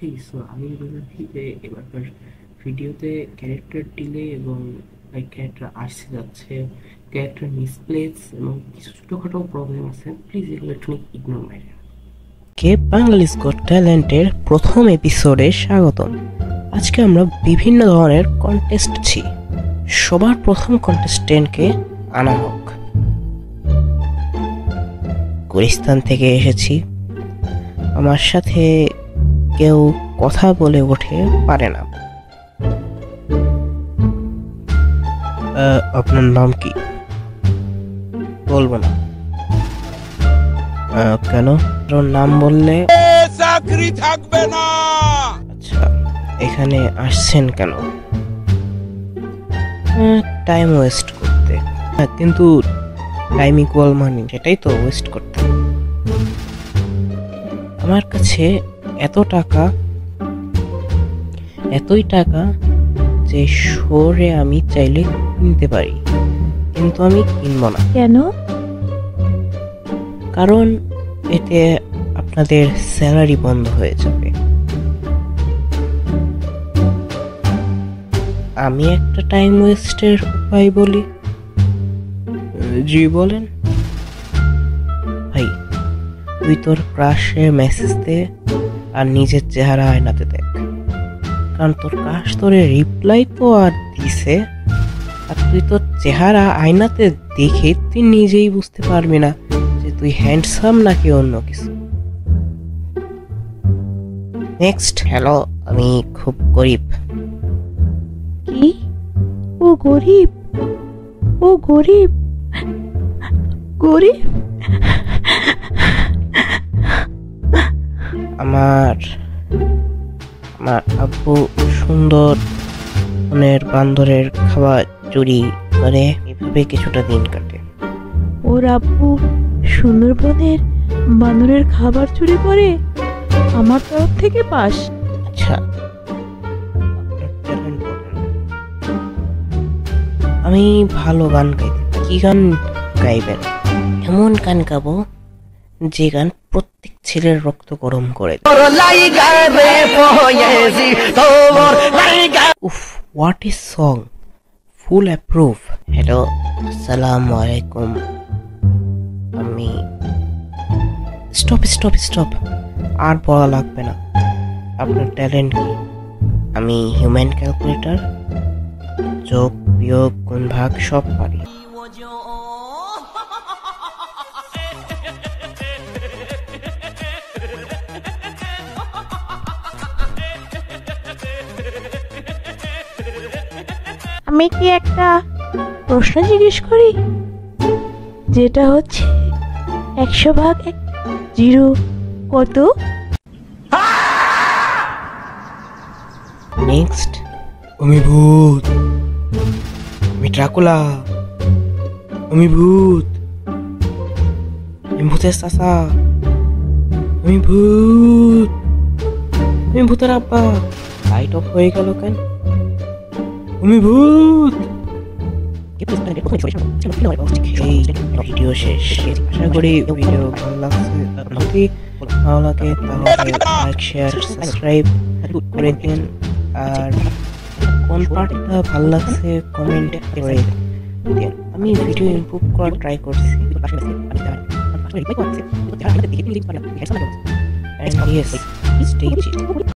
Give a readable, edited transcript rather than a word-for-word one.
ওকে, so আমি বলেছি যে এবারকার ভিডিওতে ক্যারেক্টার ডিলে এবং ক্যারেক্টার আসছে যাচ্ছে, ক্যারেক্টার মিসপ্লেস এবং কিছু ছোটোখাটো প্রবলেম আছে, প্লিজ এগুলো একটু ইগনোর মাইরে। কে বাংলালিজ গট ট্যালেন্টের প্রথম এপিসোডে স্বাগতম। আজকে আমরা বিভিন্ন ধরনের কন্টেস্ট আছি। সবার প্রথম কন্টেস্টেন্টকে আনা হোক। গুলিস্তান থেকে এসেছি। আমার সাথে কেউ কথা বলে ওঠে পারে না। আপনার নাম কি? বলবো না। কেন? তোর নাম বললে চাকরি থাকবে না। আচ্ছা, এখানে আসছেন কেন? টাইম ওয়েস্ট করতে। কিন্তু টাইম ইকুয়াল মানি, সেটাই তো ওয়েস্ট করতে। আমার কাছে এতই টাকা যে শোরে আমি চাইলে কিনতে পারি, কিন্তু আমি কিনবো না। কেন? কারণ এতে আপনাদের স্যালারি বন্ধ হয়ে যাবে। আমি একটা টাইম ওয়েস্টের উপায় বলি। জি বলেন। ভাই, তুই তোর ক্রাশে মেসেজ দে আর নিজের চেহারা আয়নাতে দেখ। কারণ তোর ক্রাশ তোরে রিপ্লাই তো আর দিছে, আর তুই তোর চেহারা আয়নাতে দেখে তুই নিজেই বুঝতে পারবি না যে তুই হ্যান্ডসাম নাকি অন্য কিছু। নেক্সট। হ্যালো, আমি খুব গরিব। কি? ও গরিব? ও গরিব? গরিব? আমার আব্বু সুন্দর মনের বান্দরের খাবার চুরি করে এভাবে কিছুটা দিন কাটে। ওর আব্বু সুন্দরবনের বানরের খাবার চুরি করে? আমার তরফ থেকে পাস। আচ্ছা, আমি ভালো গান গাইতে পারি। কি গান গাইবেন? এমন গান গাবো যে গান প্রত্যেক ছেলের রক্ত গরম করে। উফ, what is song! Full approve. Hello, আসসালামু আলাইকুম। আমি স্টপ, আর বলা লাগবে না। আপনার ট্যালেন্ট কি? আমি হিউম্যান ক্যালকুলেটর, যোগ বিয়োগ গুণ ভাগ সব পারি। আমি কি একটা প্রশ্ন জিজ্ঞেস করি? যেটা হচ্ছে 100 ভাগ 0 কত? নেক্সট। আমি ভূত, আমি ড্রাকুলা, আমি ভূত, আমি ভূতের চাচা, আমি ভূত, আমি ভূতের আব্বা। লাইট অফ হয়ে গেল কেন? আমি ভূত। এই ভিডিও শেষ। আশা করি ভিডিও ভালো লাগছে। যদি ভালো লাগে তাহলে লাইক, শেয়ার, সাবস্ক্রাইব করে দিন। আর কোন পার্টটা ভালো লাগছে কমেন্ট করে দিন। আমি ভিডিও ইমপ্রুভ করার ট্রাই করছি। And yes, stay tuned.